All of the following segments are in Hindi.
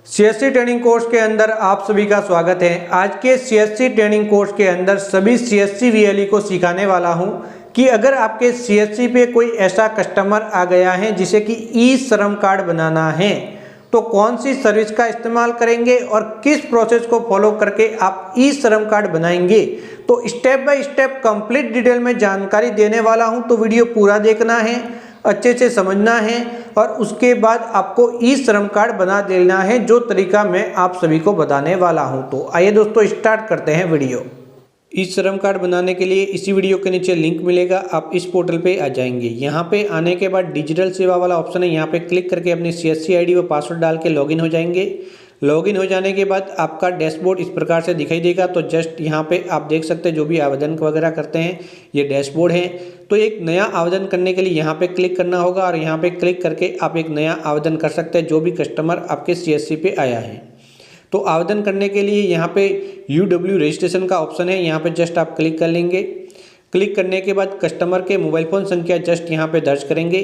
सीएससी ट्रेनिंग कोर्स के अंदर आप सभी का स्वागत है। आज के सीएससी ट्रेनिंग कोर्स के अंदर सभी सीएससी वीएलई को सिखाने वाला हूं कि अगर आपके सीएससी पे कोई ऐसा कस्टमर आ गया है जिसे कि ई श्रम कार्ड बनाना है तो कौन सी सर्विस का इस्तेमाल करेंगे और किस प्रोसेस को फॉलो करके आप ई श्रम कार्ड बनाएंगे, तो step by step complete detail में जानकारी देने वाला हूं। तो वीडियो पूरा देखना है, अच्छे से समझना है और उसके बाद आपको ई श्रम कार्ड बना देना है, जो तरीका मैं आप सभी को बताने वाला हूं। तो आइए दोस्तों स्टार्ट करते हैं वीडियो। ई श्रम कार्ड बनाने के लिए इसी वीडियो के नीचे लिंक मिलेगा, आप इस पोर्टल पे आ जाएंगे। यहाँ पे आने के बाद डिजिटल सेवा वाला ऑप्शन है, यहाँ पे क्लिक करके अपनी सीएससी आईडी व पासवर्ड डाल के लॉगिन हो जाएंगे। लॉगिन हो जाने के बाद आपका डैशबोर्ड इस प्रकार से दिखाई देगा। तो जस्ट यहाँ पे आप देख सकते हैं जो भी आवेदन वगैरह करते हैं ये डैशबोर्ड है। तो एक नया आवेदन करने के लिए यहाँ पे क्लिक करना होगा और यहाँ पे क्लिक करके आप एक नया आवेदन कर सकते हैं जो भी कस्टमर आपके सीएससी पे आया है। तो आवेदन करने के लिए यहाँ पे UW रजिस्ट्रेशन का ऑप्शन है, यहाँ पे जस्ट आप क्लिक कर लेंगे। क्लिक करने के बाद कस्टमर के मोबाइल फ़ोन संख्या जस्ट यहाँ पे दर्ज करेंगे।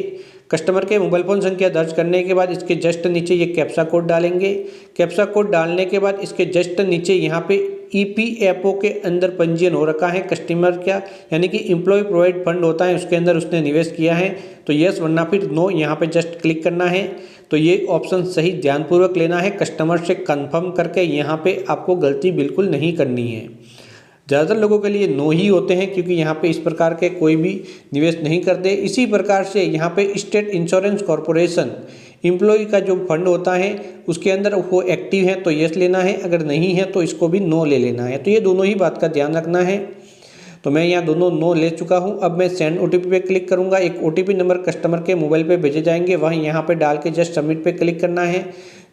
कस्टमर के मोबाइल फ़ोन संख्या दर्ज करने के बाद इसके जस्ट नीचे ये कैप्चा कोड डालेंगे। कैप्चा कोड डालने के बाद इसके जस्ट नीचे यहाँ पे EPFO के अंदर पंजीयन हो रखा है कस्टमर का, यानी कि एम्प्लॉय प्रोवाइड फंड होता है उसके अंदर उसने निवेश किया है, तो यस वरना फिर नो यहाँ पे जस्ट क्लिक करना है। तो ये ऑप्शन सही ध्यानपूर्वक लेना है, कस्टमर से कंफर्म करके, यहाँ पे आपको गलती बिल्कुल नहीं करनी है। ज़्यादातर लोगों के लिए नो ही होते हैं क्योंकि यहाँ पे इस प्रकार के कोई भी निवेश नहीं करते। इसी प्रकार से यहाँ पे स्टेट इंश्योरेंस कॉरपोरेशन एम्प्लॉय का जो फंड होता है उसके अंदर वो एक्टिव है तो यस लेना है, अगर नहीं है तो इसको भी नो ले लेना है। तो ये दोनों ही बात का ध्यान रखना है। तो मैं यहाँ दोनों नो ले चुका हूँ। अब मैं सेंड OTP पे क्लिक करूँगा। एक OTP नंबर कस्टमर के मोबाइल पे भेजे जाएंगे, वहाँ यहाँ पे डाल के जस्ट सबमिट पे क्लिक करना है।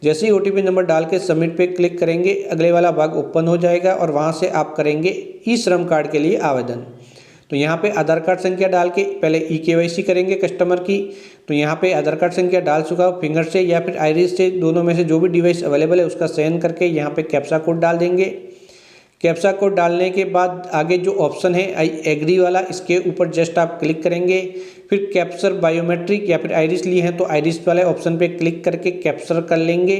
जैसे ही OTP नंबर डाल के सबमिट पे क्लिक करेंगे अगले वाला भाग ओपन हो जाएगा और वहाँ से आप करेंगे ई श्रम कार्ड के लिए आवेदन। तो यहाँ पे आधार कार्ड संख्या डाल के पहले EKYC करेंगे कस्टमर की। तो यहाँ पे आधार कार्ड संख्या डाल चुका हूँ, फिंगर से या फिर आइरिस से, दोनों में से जो भी डिवाइस अवेलेबल है उसका चयन करके यहाँ पे कैप्चा कोड डाल देंगे। कैप्चा कोड डालने के बाद आगे जो ऑप्शन है आई एग्री वाला, इसके ऊपर जस्ट आप क्लिक करेंगे। फिर कैप्चर बायोमेट्रिक या फिर आइरिस ली है तो आइरिस वाले ऑप्शन पे क्लिक करके कैप्चर कर लेंगे।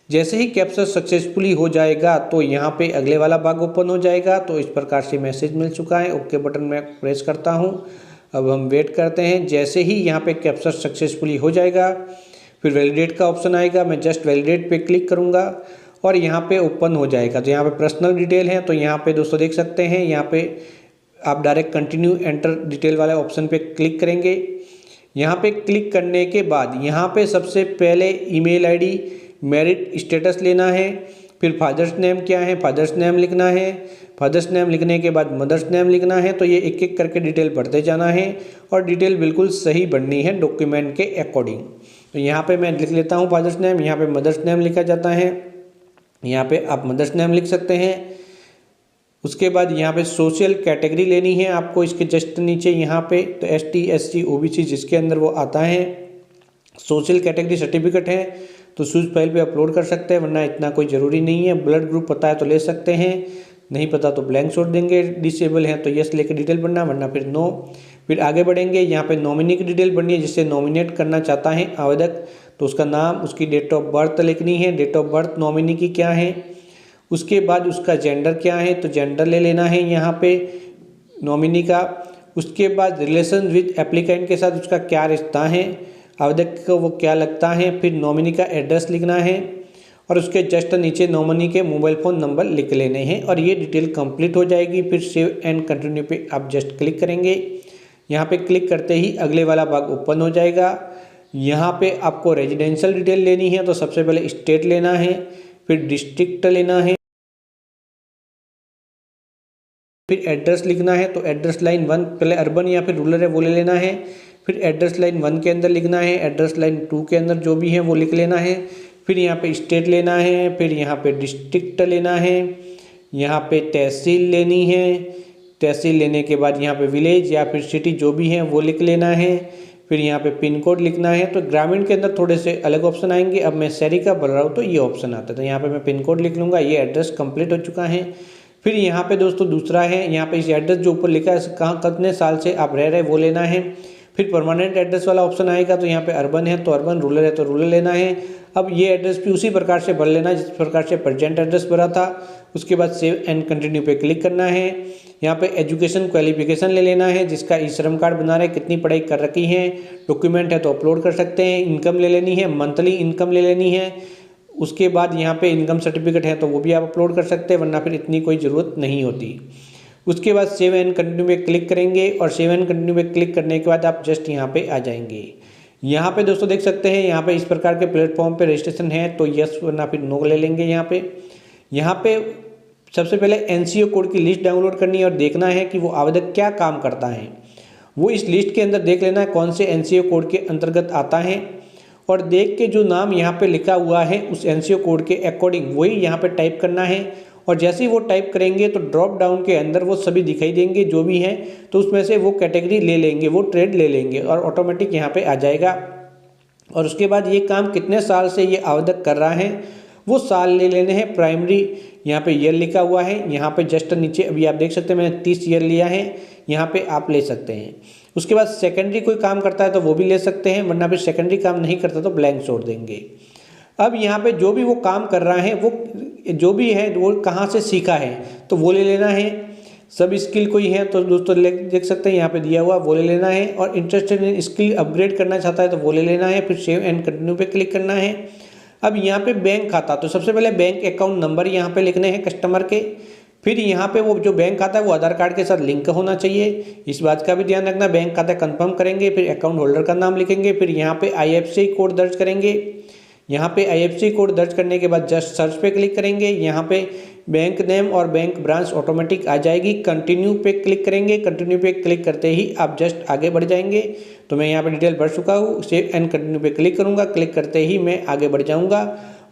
जैसे ही कैप्चर सक्सेसफुली हो जाएगा तो यहाँ पे अगले वाला भाग ओपन हो जाएगा। तो इस प्रकार से मैसेज मिल चुका है, ओके बटन में प्रेस करता हूँ। अब हम वेट करते हैं। जैसे ही यहाँ पे कैप्चर सक्सेसफुली हो जाएगा फिर वैलिडेट का ऑप्शन आएगा, मैं जस्ट वैलिडेट पे क्लिक करूँगा और यहाँ पे ओपन हो जाएगा। तो यहाँ पे पर्सनल डिटेल है, तो यहाँ पे दोस्तों देख सकते हैं, यहाँ पे आप डायरेक्ट कंटिन्यू एंटर डिटेल वाले ऑप्शन पे क्लिक करेंगे। यहाँ पे क्लिक करने के बाद यहाँ पे सबसे पहले ईमेल आईडी, मैरिड स्टेटस लेना है, फिर फादर्स नेम क्या है, फादर्स नेम लिखना है। फादर्स नेम लिखने के बाद मदर्स नेम लिखना है। तो ये एक एक करके डिटेल भरते जाना है और डिटेल बिल्कुल सही भरनी है डॉक्यूमेंट के अकॉर्डिंग। तो यहाँ पे मैं लिख लेता हूँ फादर्स नेम, यहाँ पे मदर्स नेम लिखा जाता है, यहाँ पे आप मदर्स नेम लिख सकते हैं। उसके बाद यहाँ पे सोशल कैटेगरी लेनी है आपको, इसके जस्ट नीचे यहाँ पे तो ST SC OBC जिसके अंदर वो आता है। सोशल कैटेगरी सर्टिफिकेट है तो सूज फाइल पे अपलोड कर सकते हैं, वरना इतना कोई ज़रूरी नहीं है। ब्लड ग्रुप पता है तो ले सकते हैं, नहीं पता तो ब्लैंक छोड़ देंगे। डिसेबल है तो यस लेके डिटेल भरना, वरना फिर नो। फिर आगे बढ़ेंगे, यहाँ पे नॉमिनी की डिटेल भरनी है, जिससे नॉमिनेट करना चाहता है आवेदक, तो उसका नाम, उसकी डेट ऑफ बर्थ लिखनी है, डेट ऑफ बर्थ नॉमिनी की क्या है। उसके बाद उसका जेंडर क्या है तो जेंडर ले लेना है यहाँ पे नॉमिनी का। उसके बाद रिलेशन विद एप्लीकेंट के साथ उसका क्या रिश्ता है, आवेदक को वो क्या लगता है। फिर नॉमिनी का एड्रेस लिखना है और उसके जस्ट नीचे नॉमिनी के मोबाइल फ़ोन नंबर लिख लेने हैं और ये डिटेल कंप्लीट हो जाएगी। फिर सेव एंड कंटिन्यू पे आप जस्ट क्लिक करेंगे। यहाँ पे क्लिक करते ही अगले वाला भाग ओपन हो जाएगा। यहाँ पे आपको रेजिडेंशियल डिटेल लेनी है, तो सबसे पहले स्टेट लेना है, फिर डिस्ट्रिक्ट लेना है, फिर एड्रेस लिखना है। तो एड्रेस लाइन 1 पहले अर्बन या फिर रूरल है वो ले लेना है, फिर एड्रेस लाइन 1 के अंदर लिखना है, एड्रेस लाइन 2 के अंदर जो भी है वो लिख लेना है। फिर यहाँ पे स्टेट लेना है, फिर यहाँ पे डिस्ट्रिक्ट लेना है, यहाँ पे तहसील लेनी है, तहसील लेने के बाद यहाँ पे विलेज या फिर सिटी जो भी है वो लिख लेना है। फिर यहाँ पे पिन कोड लिखना है। तो ग्रामीण के अंदर थोड़े से अलग ऑप्शन आएंगे, अब मैं शहरी का भर रहा हूँ तो ये ऑप्शन आता है। तो यहाँ पे मैं पिन कोड लिख लूँगा, ये एड्रेस कंप्लीट हो चुका है। फिर यहाँ पे दोस्तों दूसरा है, यहाँ पे इस एड्रेस जो ऊपर लिखा है कहाँ कितने साल से आप रह रहे वो लेना है। फिर परमानेंट एड्रेस वाला ऑप्शन आएगा, तो यहाँ पे अर्बन है तो अर्बन, रूरल है तो रूरल लेना है। अब ये एड्रेस भी उसी प्रकार से भर लेना जिस प्रकार से प्रेजेंट एड्रेस भरा था। उसके बाद सेव एंड कंटिन्यू पे क्लिक करना है। यहाँ पे एजुकेशन क्वालिफिकेशन ले लेना है, जिसका ई श्रम कार्ड बना रहे, कितनी पढ़ाई कर रखी है, डॉक्यूमेंट है तो अपलोड कर सकते हैं। इनकम ले लेनी है, मंथली इनकम ले लेनी है। उसके बाद यहाँ पे इनकम सर्टिफिकेट है तो वो भी आप अपलोड कर सकते हैं, वरना फिर इतनी कोई ज़रूरत नहीं होती। उसके बाद सेव एंड कंटिन्यू पे क्लिक करेंगे और सेव एंड कंटिन्यू पे क्लिक करने के बाद आप जस्ट यहाँ पे आ जाएंगे। यहाँ पे दोस्तों देख सकते हैं, यहाँ पे इस प्रकार के प्लेटफॉर्म पे रजिस्ट्रेशन है तो यस वरना फिर नो ले लेंगे। यहाँ पे सबसे पहले एनसीओ कोड की लिस्ट डाउनलोड करनी है और देखना है कि वो आवेदक क्या काम करता है। वो इस लिस्ट के अंदर देख लेना है कौन से एनसीओ कोड के अंतर्गत आता है, और देख के जो नाम यहाँ पे लिखा हुआ है उस एनसीओ कोड के अकॉर्डिंग वही यहाँ पे टाइप करना है। और जैसे ही वो टाइप करेंगे तो ड्रॉप डाउन के अंदर वो सभी दिखाई देंगे जो भी हैं, तो उसमें से वो कैटेगरी ले लेंगे, वो ट्रेड ले लेंगे और ऑटोमेटिक यहाँ पे आ जाएगा। और उसके बाद ये काम कितने साल से ये आवेदक कर रहा है वो साल ले लेने हैं। प्राइमरी यहाँ पे ईयर लिखा हुआ है, यहाँ पे जस्ट नीचे अभी आप देख सकते हैं मैंने 30 ईयर लिया है, यहाँ पे आप ले सकते हैं। उसके बाद सेकेंडरी कोई काम करता है तो वो भी ले सकते हैं, वरना फिर सेकेंडरी काम नहीं करता तो ब्लैंक छोड़ देंगे। अब यहाँ पे जो भी वो काम कर रहा है वो जो भी है वो कहाँ से सीखा है तो वो ले लेना है। सब स्किल कोई है तो दोस्तों देख सकते हैं यहाँ पे दिया हुआ वो ले लेना है। और इंटरेस्टेड इन स्किल अपग्रेड करना चाहता है तो वो ले लेना है। फिर सेव एंड कंटिन्यू पे क्लिक करना है। अब यहाँ पे बैंक खाता, तो सबसे पहले बैंक अकाउंट नंबर यहाँ पे लिखने हैं कस्टमर के। फिर यहाँ पे वो जो बैंक खाता है वो आधार कार्ड के साथ लिंक होना चाहिए, इस बात का भी ध्यान रखना। बैंक खाता कंफर्म करेंगे, फिर अकाउंट होल्डर का नाम लिखेंगे, फिर यहाँ पे IFSC कोड दर्ज करेंगे। यहाँ पे IFSC कोड दर्ज करने के बाद जस्ट सर्च पे क्लिक करेंगे। यहाँ पे बैंक नेम और बैंक ब्रांच ऑटोमेटिक आ जाएगी। कंटिन्यू पे क्लिक करेंगे, कंटिन्यू पे क्लिक करते ही आप जस्ट आगे बढ़ जाएंगे। तो मैं यहाँ पे डिटेल भर चुका हूँ, सेव एंड कंटिन्यू पे क्लिक करूँगा, क्लिक करते ही मैं आगे बढ़ जाऊँगा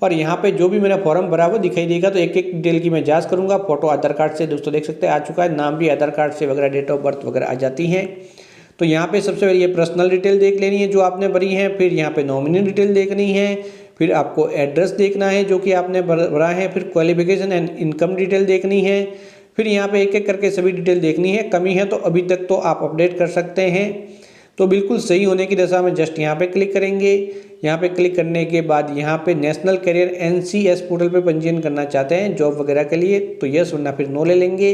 और यहाँ पे जो भी मेरा फॉर्म भरा वो दिखाई देगा। तो एक एक डिटेल की मैं जाँच करूँगा। फोटो आधार कार्ड से दोस्तों देख सकते हैं आ चुका है, नाम भी आधार कार्ड से वगैरह, डेट ऑफ बर्थ वगैरह आ जाती है। तो यहाँ पे सबसे पहले ये पर्सनल डिटेल देख लेनी है जो आपने भरी है, फिर यहाँ पे नॉमिनी डिटेल देखनी है, फिर आपको एड्रेस देखना है जो कि आपने भरा है, फिर क्वालिफिकेशन एंड इनकम डिटेल देखनी है, फिर यहाँ पे एक एक करके सभी डिटेल देखनी है। कमी है तो अभी तक तो आप अपडेट कर सकते हैं। तो बिल्कुल सही होने की दशा में जस्ट यहाँ पे क्लिक करेंगे। यहाँ पे क्लिक करने के बाद यहाँ पे नेशनल करियर NCS पोर्टल पे पंजीयन करना चाहते हैं जॉब वगैरह के लिए तो यस वरना फिर नो ले लेंगे।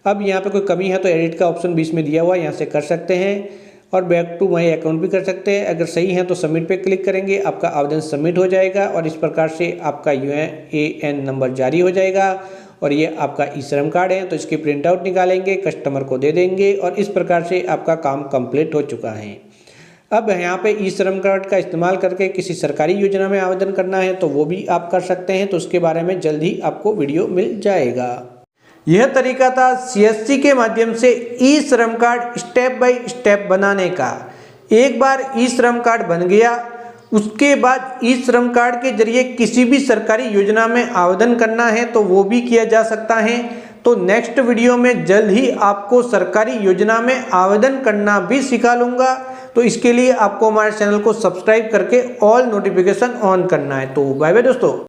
अब यहाँ पे कोई कमी है तो एडिट का ऑप्शन बीच में दिया हुआ है, यहाँ से कर सकते हैं और बैक टू माई अकाउंट भी कर सकते हैं। अगर सही है तो सबमिट पे क्लिक करेंगे, आपका आवेदन सबमिट हो जाएगा और इस प्रकार से आपका UAN नंबर जारी हो जाएगा। और ये आपका ई श्रम कार्ड है तो इसकी प्रिंट आउट निकालेंगे, कस्टमर को दे देंगे और इस प्रकार से आपका काम कंप्लीट हो चुका है। अब यहाँ पे ई श्रम कार्ड का इस्तेमाल करके किसी सरकारी योजना में आवेदन करना है तो वो भी आप कर सकते हैं, तो उसके बारे में जल्द ही आपको वीडियो मिल जाएगा। यह तरीका था CSC के माध्यम से ई श्रम कार्ड स्टेप बाय स्टेप बनाने का। एक बार ई श्रम कार्ड बन गया, उसके बाद ई श्रम कार्ड के जरिए किसी भी सरकारी योजना में आवेदन करना है तो वो भी किया जा सकता है। तो नेक्स्ट वीडियो में जल्द ही आपको सरकारी योजना में आवेदन करना भी सिखा लूँगा। तो इसके लिए आपको हमारे चैनल को सब्सक्राइब करके ऑल नोटिफिकेशन ऑन करना है। तो बाय बाय दोस्तों।